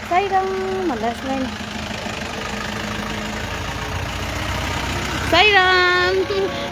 साईराम भन्दा यसलाई साईराम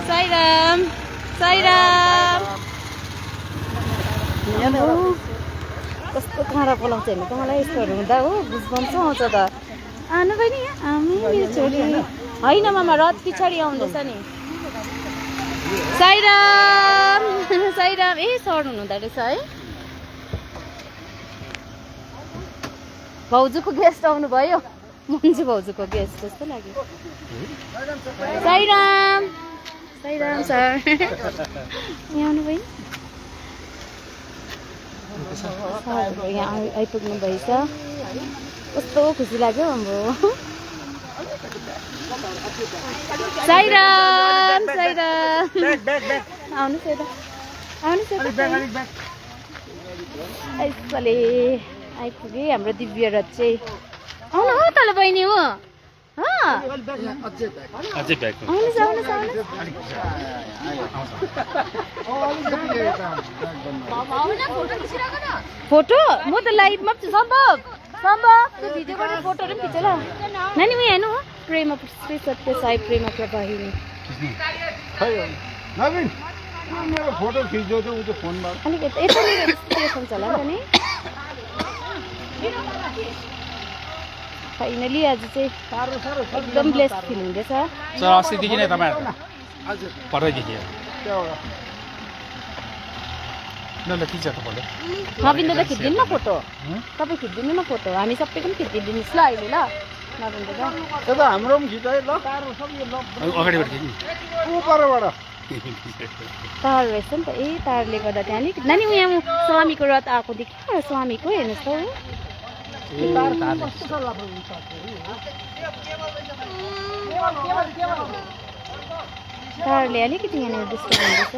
साईराम साईराम कस्तो काँडा पलाउँछ हेर्नु त मलाई यस्तोहरू हुँदा हो गुजबम्स आउँछ त आनु बहिनी आमी मेरो छोरी होइन मामा रथ पछाडि आउँदैछ नि साईराम साईराम ए सर हुनुहुँदो रहेछ है भाउजूको गेस्ट आउनुभयो मन्जु भाउजूको गेस्ट जस्तो लाग्यो साईराम साईराम सर यहाँ आउनुभयो यहाँ आइपुग्नु भएछ कस्तो खुसी लाग्यो हाम्रो साईराम साईराम आउनुहोस् यता आउनुहोस् यता यसले आइपुगे हाम्रो दिव्य रथ चाहिँ आउनु हो तल बहिनी हो आउनुहोस् आउनुहोस् फोटो म त लाइभमा छु सम्भव सम्भव त्यो भिडियो गरेर फोटोहरू पनि खिच ल नानी म हेर्नु हो प्रेम श्री सत्य साई प्रेम प्रवाहिनी फोटो खिच्यो त्यो उतो फोनमा अलिकति यतानिर डिस्प्लेसन छ होला नि फाइनली आज चाहिँ एकदम ब्लेस्ड फिल हुँदैछ सर अस्तिदेखि नै तपाईँहरू पढाइदेखि ल खिच त फोटो नबिन्दु त खिचिदिनु न फोटो तपाईँ खिचिदिनु न फोटो हामी सबैको पनि खिचिदिनुहोस् ल अहिले ल नबिन्दु त त्यो हाम्रो पनि खिचाइ ल अगाडिबाट खिच्नु परबाट तार रहेछ नि त ए तारले गर्दा त्यहाँ अलिक नानी यहाँ स्वामीको रथ आएको देखियो स्वामीको हेर्नुहोस् त तारले अलिकति यहाँनिर डिस्टर्ब हुँदैछ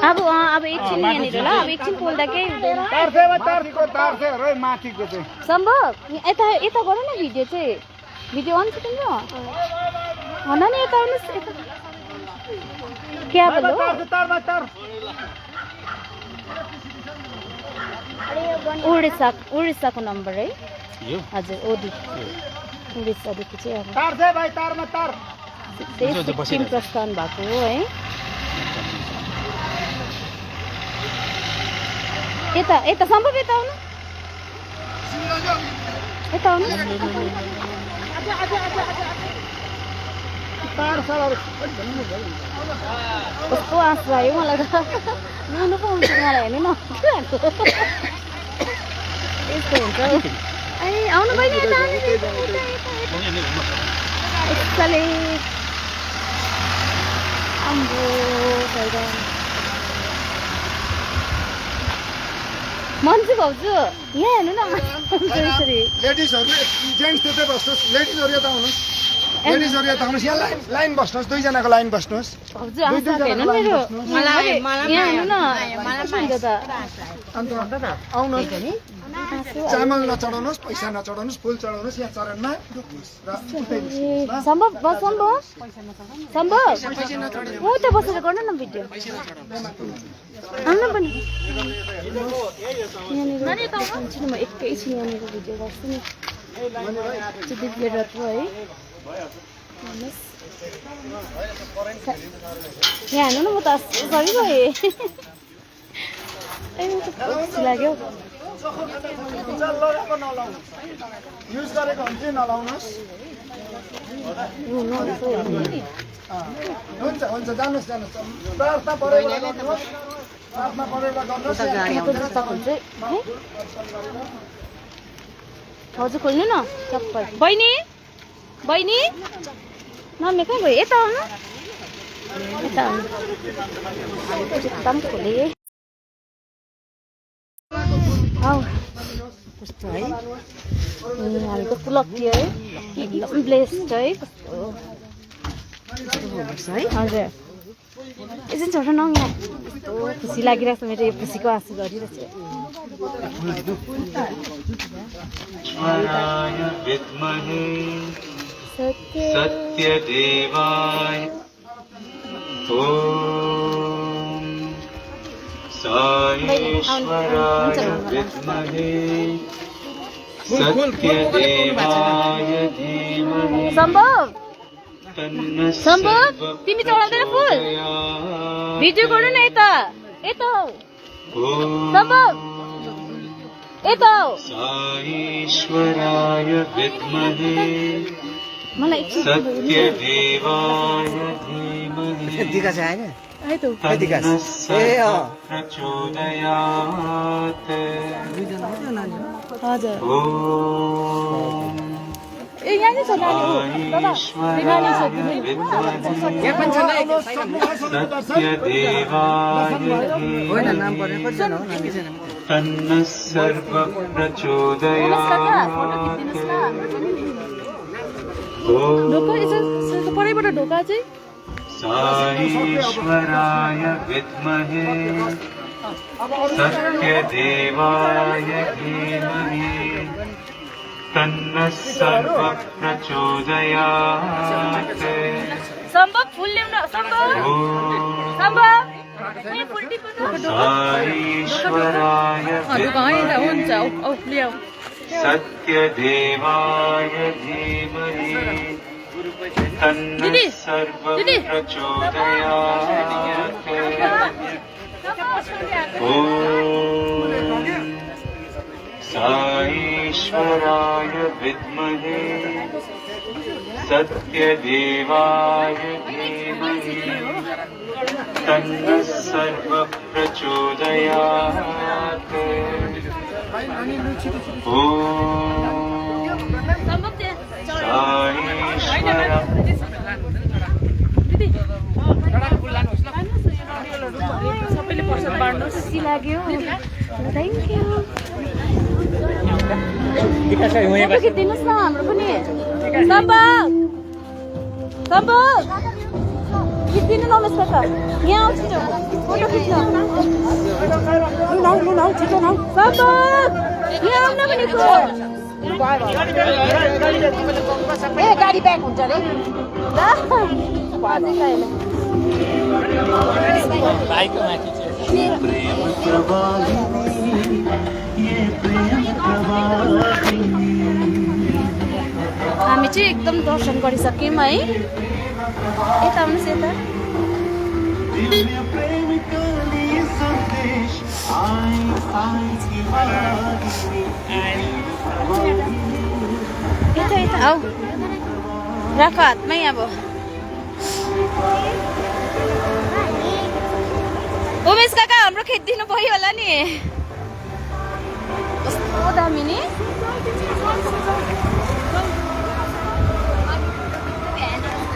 अब एकछिन यहाँनिर ल अब एकछिन पोल्दा केही हुँदैन सम्भव यता यता गर न भिडियो चाहिँ भिडियो अन छ तिम्रो भन नि यता आउनुहोस् यता क्या बोलो उडिसाको नम्बर है हजुर ओदी उडिसादेखि चाहिँ अब सिक्किम प्रस्थान भएको हो है यता यता सम्भव यता आउनु यता आउनु कस्तो आँसु आयो मलाई त नुनु पो हुन्छ मलाई हेर्नु न यस्तो हुन्छ ए आउनु बहिनी यता यसले आम्बो मन्जु भाउजू यहाँ हेर्नु न लेडिजहरू जेन्ट्स त्यतै बस्नुहोस् लेडिजहरू यता आउनुहोस् लेडिजहरू यता आउनुहोस् यहाँ लाइन बस्नुहोस् दुईजनाको लाइन बस्नुहोस् भाउजू आँसु हेर्नु मेरो यहाँ हेर्नु न आउनुहोस् नि चामल नचढाउनुहोस् पैसा नचढाउनुहोस् फुल चढाउनुहोस् यहाँ चरणमा सम्भव सम्भव सम्भव उता बसेर गर्नु न भिडियो आउनु पनि यहाँनिर म एकैछिन यहाँनिर भिडियो गर्छु नि दिव्य रथ हो है यहाँ हेर्नु न म त गरिगएँ खुसी लाग्यो युज गरेको हुन्छ नलाउनुहोस् हुन्छ हुन्छ जानुहोस् जानुहोस् प्रार्थना परेर गर्नुहोस् प्रार्थना परेर गर्नुहोस् हजुर खोल्नु न चप्पल बहिनी बहिनी मम्मी कहाँ भयो यता आउनु यता आउनु एकदम खोले कस्तो है हामी कस्तो लक्की है एकदम ब्लेस्ड है कस्तो है हजुर एकछिन छोड न यहाँ कस्तो खुसी लागिरहेको छ मेरो यो खुसीको आँसु गरिरहेको छु सत्यदेवाय साईश्वराय विद्महे सत्यदेवाय धीमहि सम्भव तन्नः सम्भव तिमी चढाउँदैन फुल सर्वप्रचोदयात्। भिडियो गर्नु न यता यता ॐ सम्भव यता साईश्वराय विद्महे मलाई एकछिन सत्यदेवाय धीमहि आइ त तन्नः सर्वप्रचोदयात्। हजुर ॐ ए यहाँ नै छ नानी हो दादा नानी छ सत्यदेवाय धीमहि तन्नः सर्वप्रचोदयात्। ढोका यसो परैबाट ढोका चाहिँ साईश्वराय विद्महे सत्यदेवाय धीमहि तन्नः सर्वप्रचोदयात्। सम्भव फुल ल्याउन सम्भव सम्भव यहाँ फुल टिप्नु साईश्वराय हुन्छ औ ल्याऊ सत्यदेवाय धीमहि तन्नः सर्वप्रचोदयात्। ॐ साईश्वराय विद्महे सत्यदेवाय धीमहि तन्नः सर्वप्रचोदयात्। ॐ साईश्वराय सबैले पर्सन बाँड्नु खुसी लाग्यो थ्याङ्क यू फोटो खिचिदिनुहोस् न हाम्रो पनि सम्भव सम्भव खिचिदिनु न उमेश काका यहाँ आउँछ फोटो खिच्न छिटो न सम्भव यहाँ आउन भनेको ए गाडी ब्याक हुन्छ अरे हामी चाहिँ एकदम दर्शन गरिसक्यौँ है यता आउनुहोस् यता यता यता आऊ राख हातमै अब उमेश काका हाम्रो खिचिदिनु भयो होला नि कस्तो दामी नि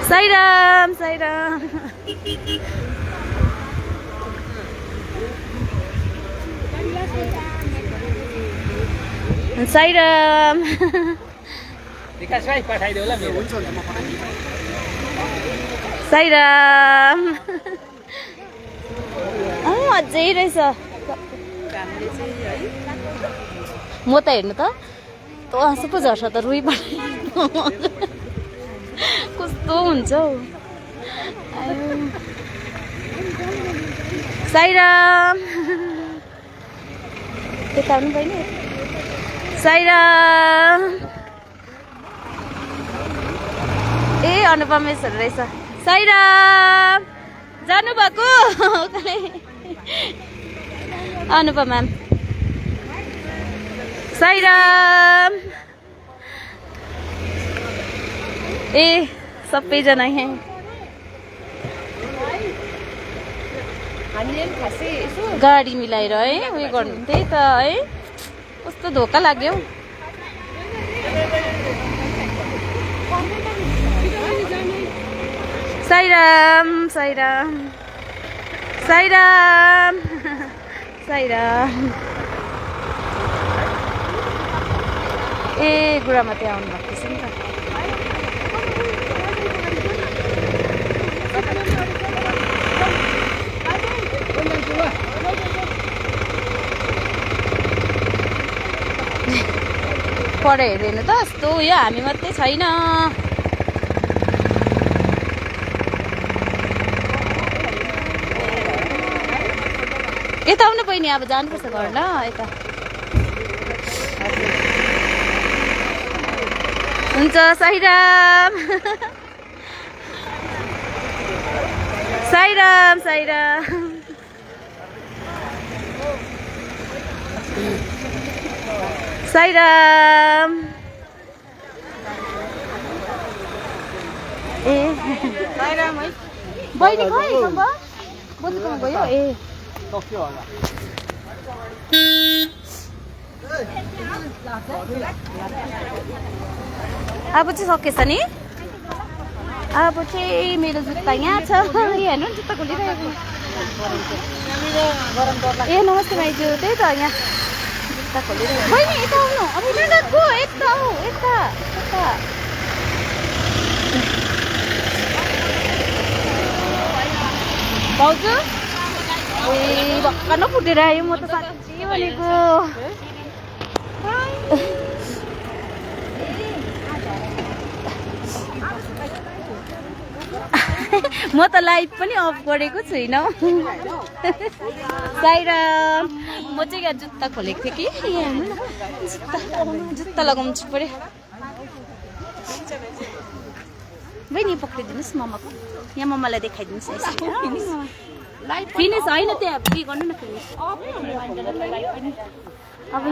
साईराम साईराम साईराम विकास भाइ पठाइदेऊ ल मेरो साईराम अझै रहेछ म त हेर्नु त आँसु पो झर्छ त रुई कस्तो हुन्छ हौ साईराम यता आउनु बहिनी साईराम ए अनुपमेश्वर रहेछ साईराम जानुभएको अनुपम म्याम साईराम ए सबैजना यहाँ गाडी मिलाएर है उयो गर्नु त्यही त है कस्तो धोका लाग्यो साईराम साईराम साईराम साईराम ए गुरामा त्यहाँ आउनु भएको छ नि त पढ हेर्दैन त यस्तो उयो हामी मात्रै छैन यता आउनु बहिनी अब जानुपर्छ घर ल यता हुन्छ साईराम साईराम साईराम साईराम ए साईराम है बहिनी खै बोजूकोमा गयो ए अब चाहिँ सकेछ नि अब चाहिँ मेरो जुत्ता यहाँ छ यहाँ हेर्नु नि जुत्ता खोलिरहेको ए नमस्ते माइजू त्यही त यहाँ जुत्ता खोलिरहेको बहिनी यता आउनु अब गो यता आऊ यता यता भाउजू ए भक्का नफुटेर आयो म त साँच्चै भनेको म त लाइभ पनि अफ गरेको छुइनँ साईराम म चाहिँ यहाँ जुत्ता खोलेको थिएँ कि यहाँ हेर्नु न जुत्ता लगाउँछु पऱ्यो बहिनी पक्रिदिनुहोस् मम्माको यहाँ मम्मालाई देखाइदिनुहोस् फिनिस होइन त्यहाँ के गर्नु न फिनिस अब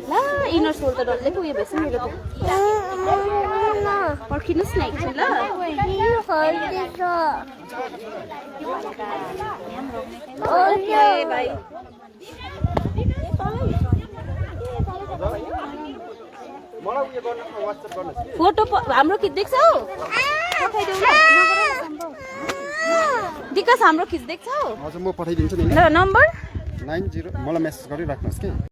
ला इनर सोल त डल्लै पुग्यो भएछ मेरो त पर्खिनुहोस् न एकछिन ल ओके भाइ फोटो हाम्रो खिच्दैछौ विकास हाम्रो खिच्दैछौ हजुर म पठाइदिन्छु नि ल नम्बर 90 मलाई मेसेज गरिराख्नुहोस् कि